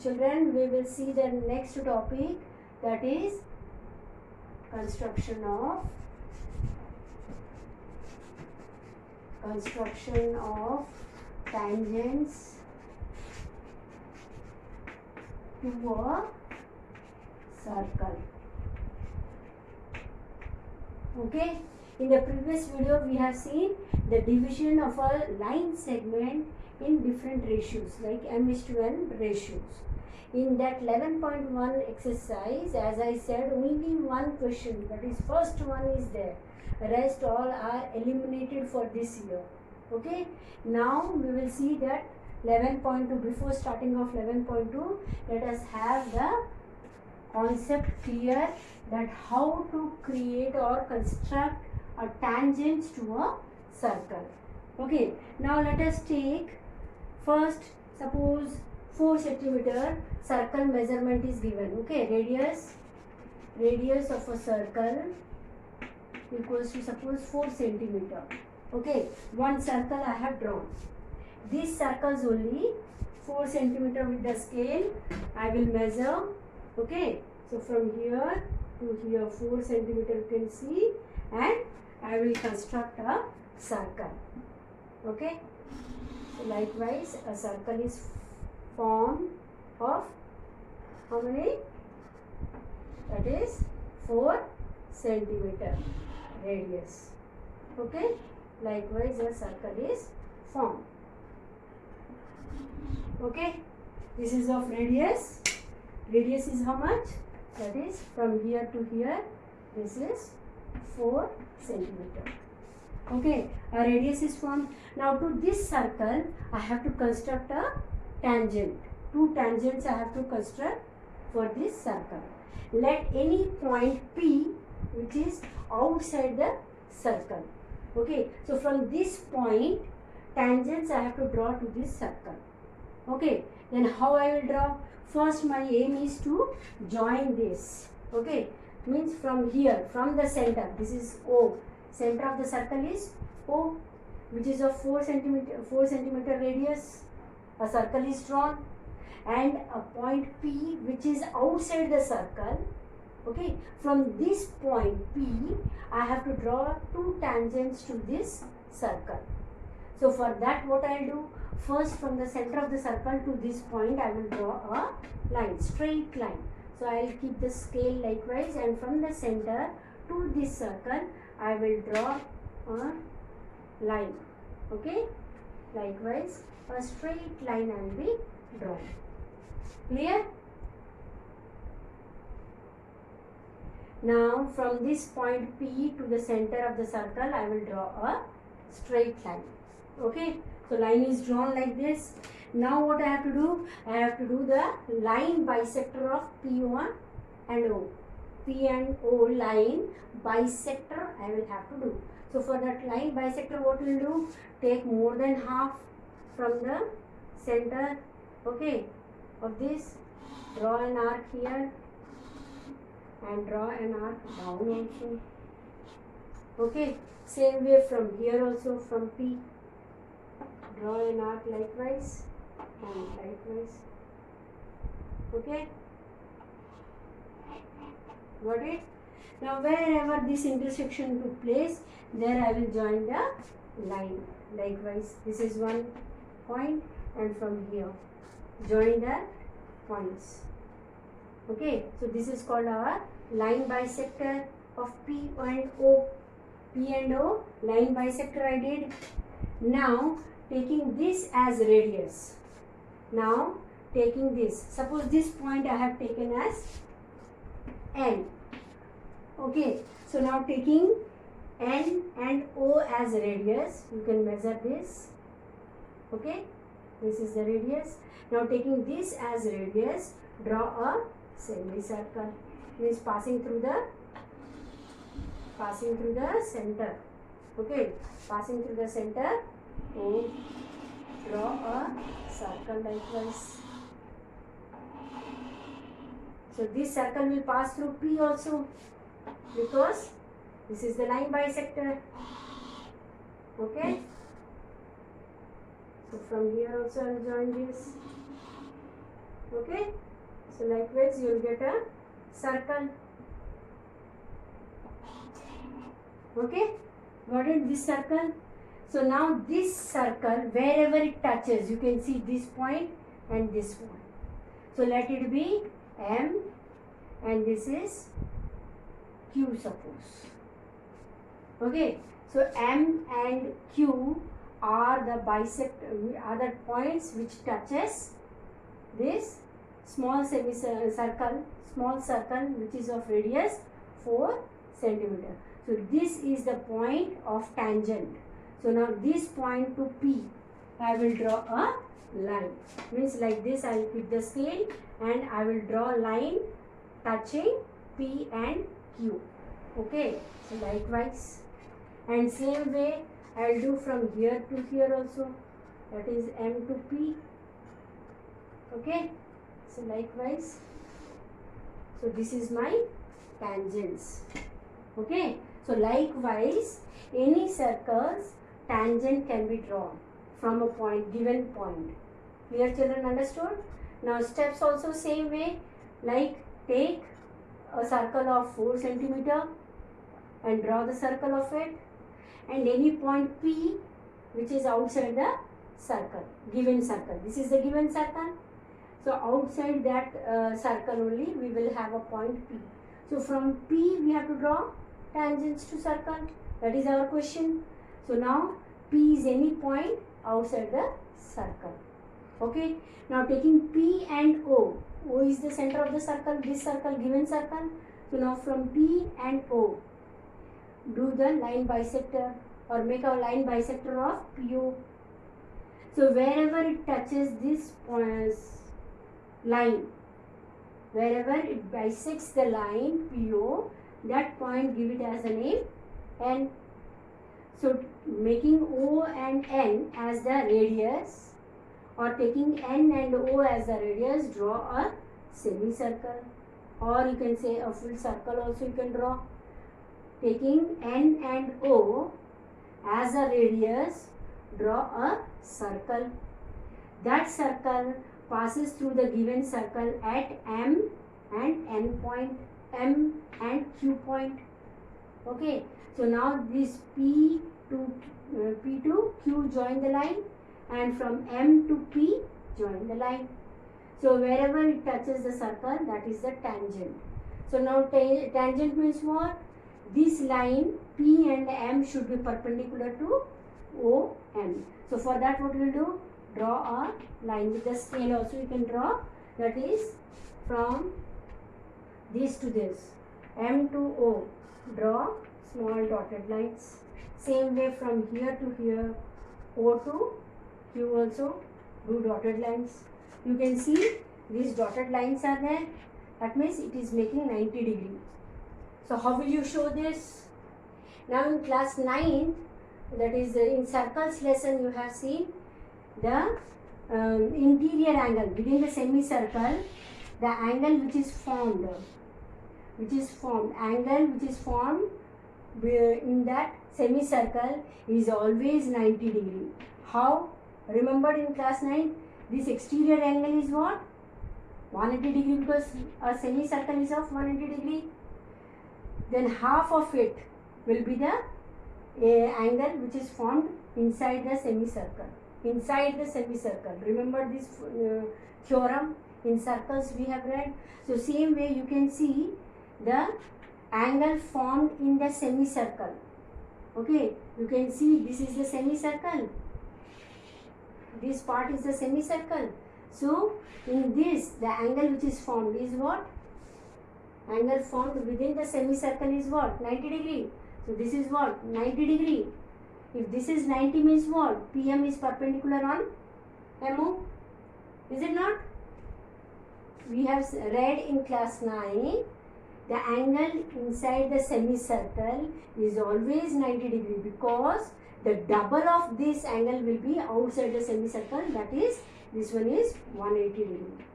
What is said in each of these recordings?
children, we will see the next topic, that is construction of tangents to a circle. Okay, in the previous video we have seen the division of a line segment in different ratios, like m:1 ratios. In that 11.1 exercise, as I said, only one question, that is first one is there, rest all are eliminated for this year. Okay, now we will see that 11.2. Before starting of 11.2, let us have the concept clear, that how to create or construct a tangent to a circle. Okay, now let us take first, suppose 4 centimeter circle measurement is given. Okay, radius of a circle equals to suppose 4 centimeter. Okay, one circle I have drawn. These circles only 4 centimeter with the scale I will measure. Okay, so from here to here 4 centimeter you can see, and I will construct a circle. Okay, so likewise a circle is formed of how many? That is 4 centimeter radius. Okay, likewise a circle is formed. Okay, this is of radius. Radius is how much? That is from here to here, this is 4 centimeter. Okay, a radius is formed. Now to this circle I have to construct a tangent. 2 tangents I have to construct for this circle. Let any point P which is outside the circle. Okay, so from this point tangents I have to draw to this circle. Okay, then how I will draw? First my aim is to join this. Okay, means from here, from the center, this is O. Center of the circle is O, which is of 4 centimeter radius. A circle is drawn, and a point P which is outside the circle. Okay, from this point P I have to draw 2 tangents to this circle. So for that what I will do? First from the center of the circle to this point I will draw a line, straight line. So I will keep the scale likewise, and from the center to this circle I will draw a line. Okay, likewise a straight line I will be drawing. Clear? Now from this point P to the center of the circle I will draw a straight line. Okay, so line is drawn like this. Now what I have to do? I have to do the line bisector of P1 and O. P and O line bisector I will have to do. So for that line bisector what we will do? Take more than half from the center, okay, of this. Draw an arc here and draw an arc down also. Okay, same way from here also, from P. Draw an arc likewise and likewise. Okay, got it? Now wherever this intersection took place, there I will join the line. Likewise, this is one point, and from here join the points. Okay, so this is called our line bisector of P and O. P and O, line bisector I did. Now taking this as radius. Now taking this, suppose this point I have taken as N. Okay, so now taking N and O as radius, you can measure this. Okay, this is the radius. Now taking this as radius, draw a semicircle, means passing through the center. Okay, passing through the center, to draw a circle likewise. So this circle will pass through P also, because this is the line bisector. Okay, so from here also I will join this. Okay, so likewise you will get a circle. Okay, got it, this circle. So now this circle, wherever it touches, you can see this point and this point. So let it be M and this is Q, suppose. Okay, so M and Q are the points which touches this small semicircle, small circle which is of radius 4 centimeter. So this is the point of tangent. So now this point to P, I will draw a line. Means like this, I will pick the scale and I will draw a line touching P and Q. Okay, so likewise. And same way I will do from here to here also. That is M to P. Okay, so likewise. So this is my tangents. Okay, so likewise any circles tangent can be drawn from a point, given point. Clear, children? Understood? Now steps also same way, like take a circle of 4 centimeter and draw the circle of it, and any point P which is outside the circle, given circle. This is the given circle. So outside that circle only we will have a point P. So from P we have to draw tangents to circle. That is our question. So now P is any point outside the circle. Okay. Now taking P and O. O is the center of the circle, this circle, given circle. So now from P and O, do the line bisector or make a line bisector of PO. So wherever it touches this line, wherever it bisects the line PO, that point give it as a name N. So making O and N as the radius, or taking N and O as the radius, draw a semicircle, or you can say a full circle also you can draw. Taking N and O as a radius, draw a circle. That circle passes through the given circle at M and N point, M and Q point. Okay, so now this P to Q join the line, and from M to P join the line. So wherever it touches the circle, that is the tangent. So now tangent means what? This line P and M should be perpendicular to OM. So for that what we will do? Draw a line with the scale also you can draw. That is from this to this, M to O, draw small dotted lines. Same way from here to here, O to Q also do dotted lines. You can see these dotted lines are there. That means it is making 90 degree. So how will you show this? Now in class 9, that is in circles lesson, you have seen the interior angle within the semicircle, the angle which is formed in that semicircle is always 90 degree. How? Remembered in class 9, this exterior angle is what? 180 degree, because a semicircle is of 180 degree. Then half of it will be the angle which is formed inside the semicircle. Inside the semicircle. Remember this theorem in circles we have read. So same way you can see the angle formed in the semicircle. Okay, you can see this is the semicircle. This part is the semicircle. So in this, the angle which is formed is what? Angle formed within the semicircle is what? 90 degree. So this is what? 90 degree. If this is 90 means what? PM is perpendicular on MO. Is it not? We have read in class 9, the angle inside the semicircle is always 90 degree, because the double of this angle will be outside the semicircle, that is, this one is 180 degree.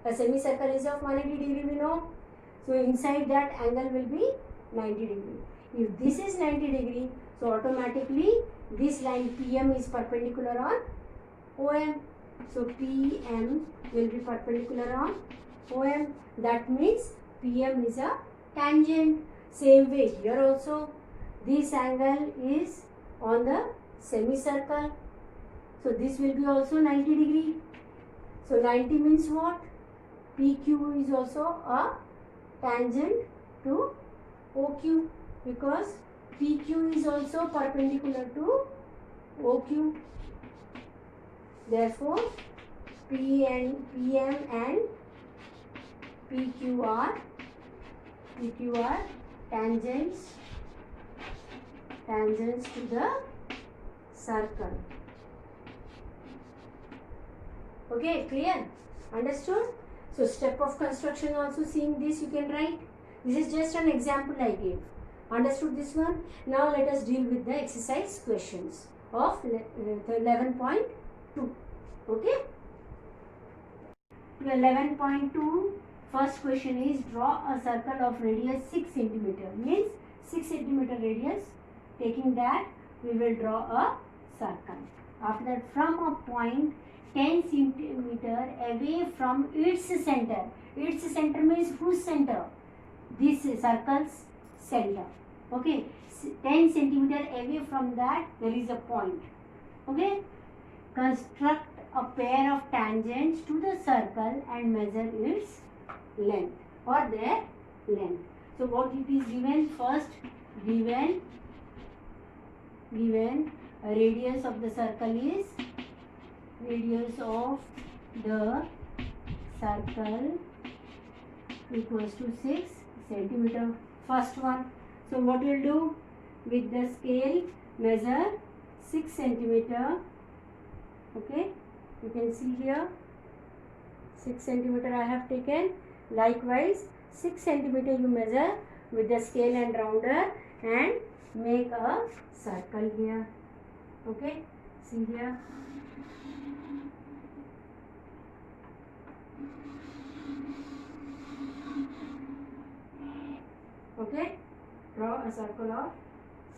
A semicircle is of 180 degree, we know. So inside that angle will be 90 degree. If this is 90 degree, so automatically this line PM is perpendicular on OM. So PM will be perpendicular on OM. That means PM is a tangent. Same way here also. This angle is on the semicircle. So this will be also 90 degree. So 90 means what? PQ is also a tangent to OQ because PQ is also perpendicular to OQ. Therefore, PM and PQ are tangents to the circle. Okay, clear? Understood? So step of construction also, seeing this you can write. This is just an example I gave. Understood this one? Now let us deal with the exercise questions of 11.2. Okay? 11.2, first question is draw a circle of radius 6 cm. Means 6 cm radius. Taking that, we will draw a circle. After that, from a point 10 cm away from its center. Its center means whose center? This circle's center. Okay, 10 cm away from that there is a point. Okay, construct a pair of tangents to the circle and measure its length or their length. So what it is given? First given a radius of the circle is equals to 6 centimeter. First one. So what we will do? With the scale measure 6 centimeter. Okay, you can see here 6 centimeter I have taken. Likewise 6 centimeter you measure with the scale and rounder and make a circle here. Okay, see here. Okay, draw a circle of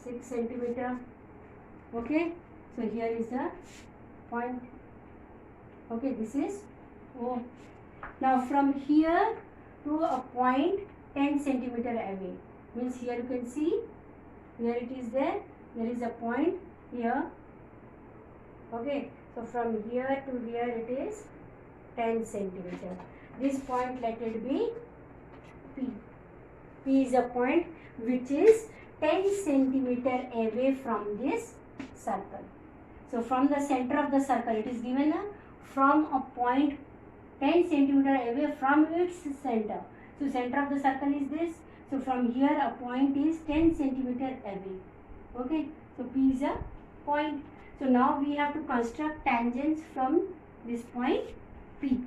6 centimeter. Okay, so here is the point. Okay, this is O. Now from here to a point 10 centimeter away, means here you can see, here it is there is a point here. Okay, so from here to here it is 10 centimeter. This point let it be P. P is a point which is 10 centimeter away from this circle. So from the center of the circle it is given from a point 10 centimeter away from its center. So center of the circle is this. So from here a point is 10 centimeter away. Okay, so P is a point. So now we have to construct tangents from this point P.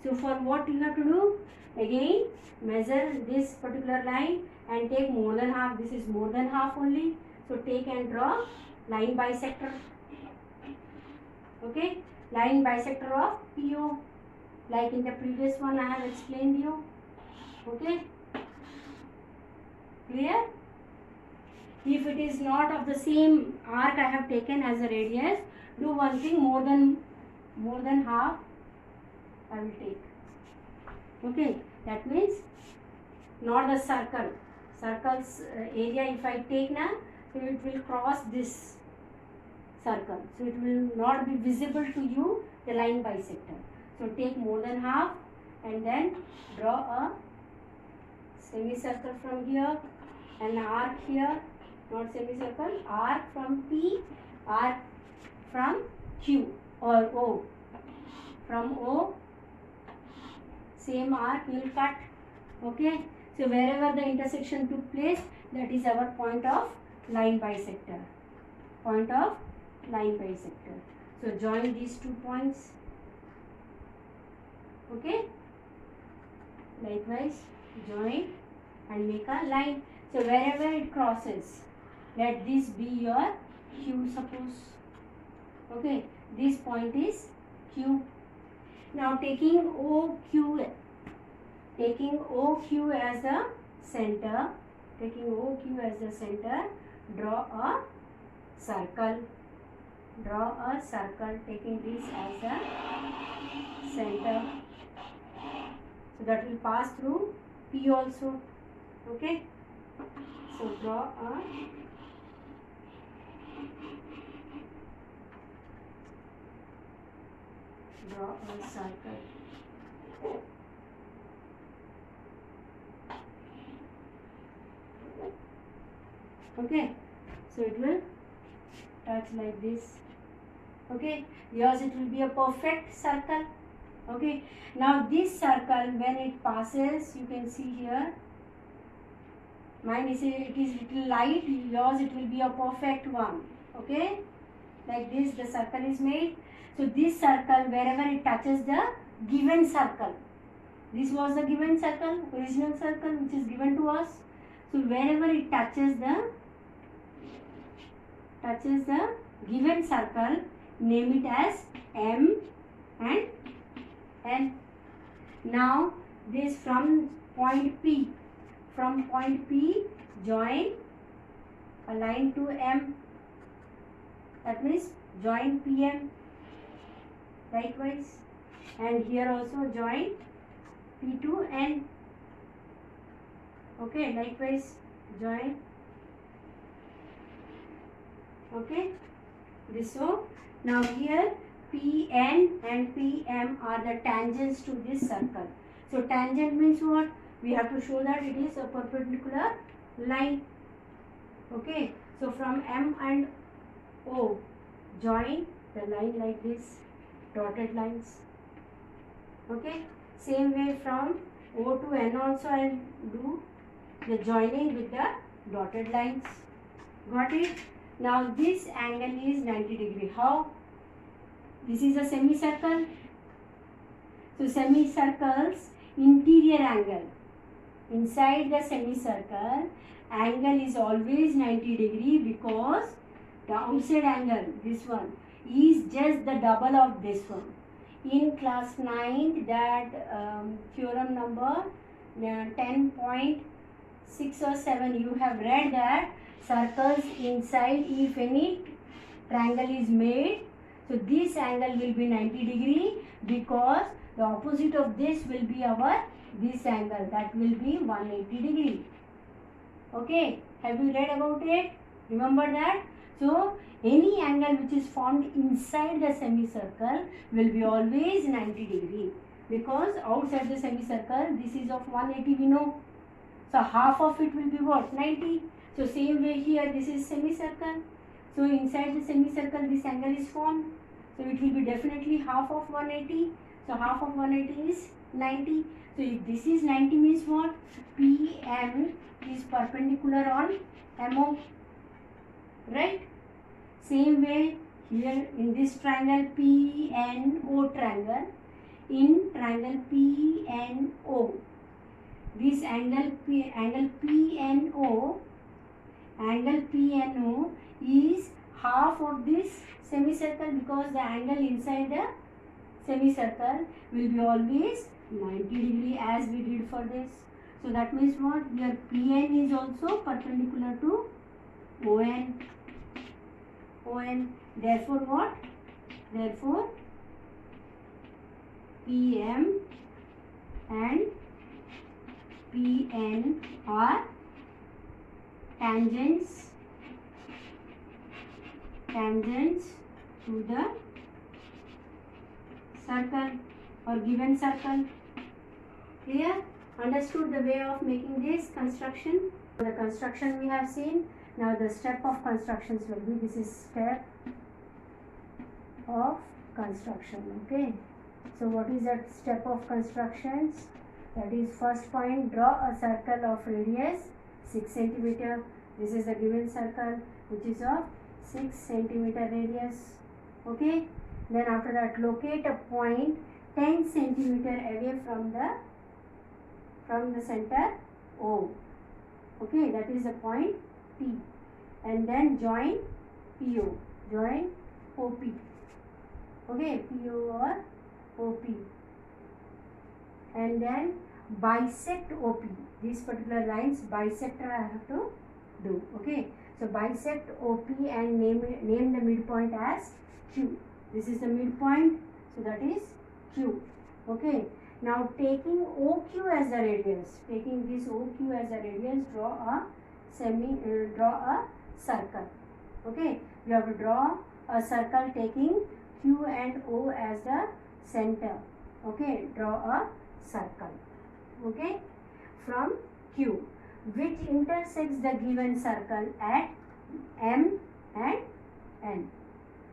So for what you have to do? Again measure this particular line and take more than half. This is more than half only. So take and draw line bisector. Okay, line bisector of PO. Like in the previous one I have explained you. Okay, clear? If it is not of the same arc I have taken as a radius, do one thing, more than half I will take. Okay, that means not the circle. Circle's area if I take now, so it will cross this circle. So it will not be visible to you, the line bisector. So take more than half and then draw a semicircle from here, an arc here, not semicircle, arc from P, arc from Q or O. From O, same arc will cut. Okay, so wherever the intersection took place, that is our point of line bisector. Point of line bisector. So join these 2 points. Okay, likewise join and make a line. So wherever it crosses, let this be your Q, suppose. Okay, this point is Q. Now taking OQ as the center, draw a circle. draw a circle taking this as a center, so that will pass through P also. Okay, so draw a circle. Okay, so it will touch like this. Okay, yours it will be a perfect circle. Okay, now this circle, when it passes, you can see here, mine is it is little light, yours it will be a perfect one. Okay, like this the circle is made. So this circle, wherever it touches the given circle, this was the given circle, original circle which is given to us. So wherever it touches the given circle, name it as M and N. Now this from point P join a line to M, that means join PM. Likewise, and here also join P to N. Okay, likewise join. Okay, this so now here PN and PM are the tangents to this circle. So tangent means what? We have to show that it is a perpendicular line. Okay, so from M and O join the line like this, dotted lines. Okay, same way from O to N also I will do the joining with the dotted lines. Got it? Now this angle is 90 degree. How? This is a semicircle. So semicircle's interior angle, inside the semicircle, angle is always 90 degree because the outside angle, this one, is just the double of this one. In class 9, that theorem number 10.6 or 7, you have read that circles inside, if any triangle is made, so this angle will be 90 degree because the opposite of this will be our this angle, that will be 180 degree. Okay, have you read about it? Remember that? So any angle which is formed inside the semicircle will be always 90 degree because outside the semicircle this is of 180 we know. So half of it will be what? 90. So same way here, this is semicircle. So inside the semicircle this angle is formed. So it will be definitely half of 180. So half of 180 is 90. So if this is 90 means what? PM is perpendicular on MO. Right? Same way here in this triangle PNO triangle, in triangle PNO, this angle PNO is half of this semicircle because the angle inside the semicircle will be always 90 degree as we did for this. So that means what? Here PN is also perpendicular to ON. Therefore what? Therefore PM and PN are tangents to the circle or given circle. Clear? Understood the way of making this construction? The construction we have seen. Now the step of constructions will be, this is step of construction. Okay. So what is that step of constructions? That is, first point, draw a circle of radius 6 cm. This is the given circle which is of 6 cm radius. Okay. Then after that, locate a point 10 cm away from the center O. Okay, that is the point P. And then join PO. Join OP. Okay, PO or OP. And then bisect OP. These particular lines bisect I have to do. Okay. So bisect OP and name the midpoint as Q. This is the midpoint, so that is Q. Okay. Now taking OQ as the radius, taking this OQ as a radius, draw a circle. Okay. You have to draw a circle taking Q and O as the center. Okay. Draw a circle. Okay. From Q, which intersects the given circle at M and N.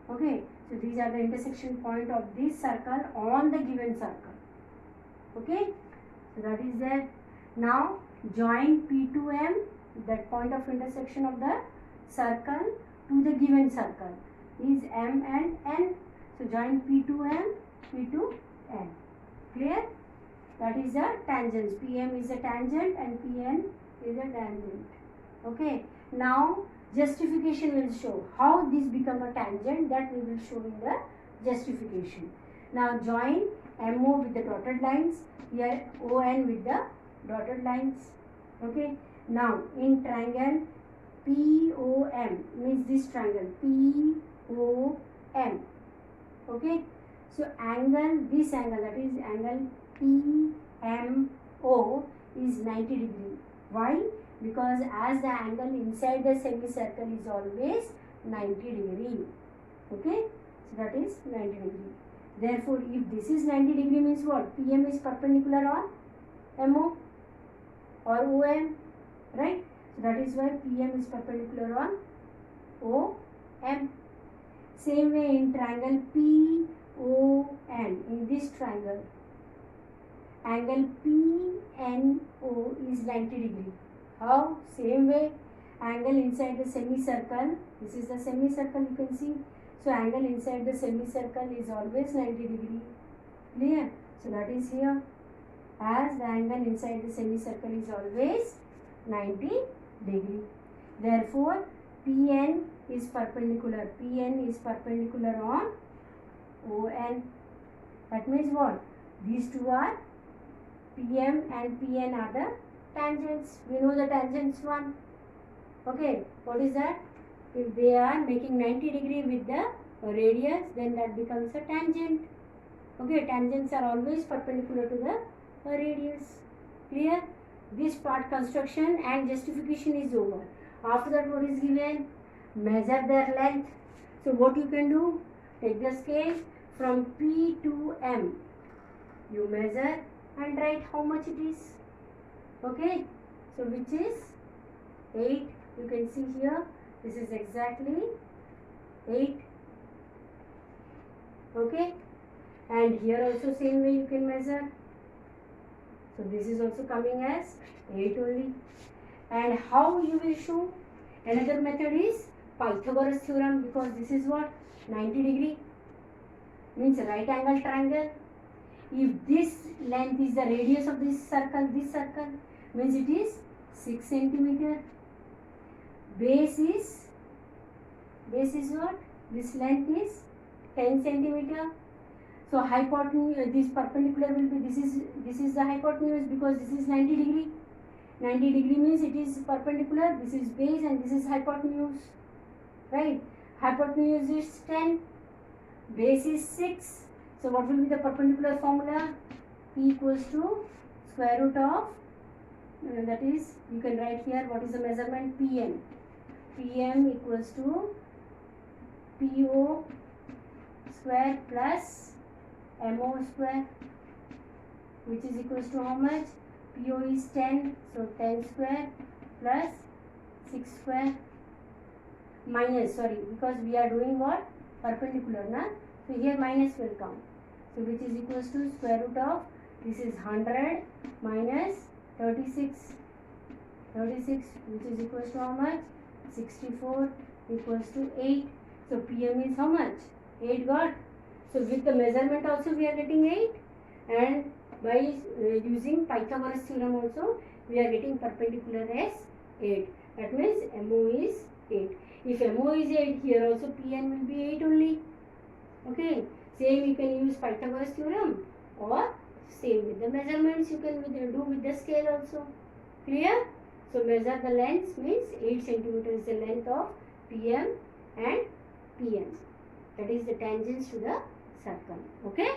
Okay, so these are the intersection point of this circle on the given circle. Okay, so that is there. Now join P to M, that point of intersection of the circle to the given circle is M and N. So join P to M, P to N. Clear? That is the tangents. PM is a tangent and PN is a tangent. Okay. Now justification will show how this become a tangent, that we will show in the justification. Now join MO with the dotted lines, here ON with the dotted lines. Okay. Now in triangle POM, means this triangle POM. Okay. So angle, this angle, that is angle PMO is 90 degree. Why? Because as the angle inside the semicircle is always 90 degree. Okay, so that is 90 degree. Therefore, if this is 90 degree means what? PM is perpendicular on MO or OM, right? So that is why PM is perpendicular on OM. Same way in triangle PON, in this triangle, angle PNO is 90 degree. How? Same way, angle inside the semicircle, this is the semicircle you can see. So angle inside the semicircle is always 90 degree. Clear? So that is here. As the angle inside the semicircle is always 90 degree. Therefore, PN is perpendicular. PN is perpendicular on ON. That means what? These two are PM and PN are the tangents. We know the tangents one. Okay, what is that? If they are making 90 degree with the radius, then that becomes a tangent. Okay, tangents are always perpendicular to the radius. Clear? This part construction and justification is over. After that, what is given? Measure their length. So what you can do? Take the scale from P to M. You measure and write how much it is. Okay, so which is 8. You can see here, this is exactly 8. Okay, and here also same way you can measure. So this is also coming as 8 only. And how you will show? Another method is Pythagoras theorem, because this is what? 90 degree. Means right angle triangle. If this length is the radius of this circle means it is 6 centimeter. Base is what? This length is 10 centimeter. So hypotenuse, this perpendicular will be, this is the hypotenuse, because this is 90 degree. 90 degree means it is perpendicular. This is base and this is hypotenuse. Right? Hypotenuse is 10. Base is 6. So what will be the perpendicular formula? P equals to square root of, that is, you can write here what is the measurement? PM. PM equals to PO square plus MO square, which is equals to how much? PO is 10, so 10 square plus 6 square minus, sorry, because we are doing what? Perpendicular, na? So here minus will come. So which is equals to square root of, this is 100 minus 36, which is equals to how much? 64 equals to 8. So PM is how much? 8 got. So with the measurement also we are getting 8, and by using Pythagoras theorem also we are getting perpendicular as 8. That means MO is 8. If MO is 8, here also PN will be 8 only. Okay. Same you can use Pythagoras theorem, or same with the measurements you can do with the scale also. Clear? So measure the length means 8 centimeter is the length of PM and PN. that is the tangents to the circle. Okay.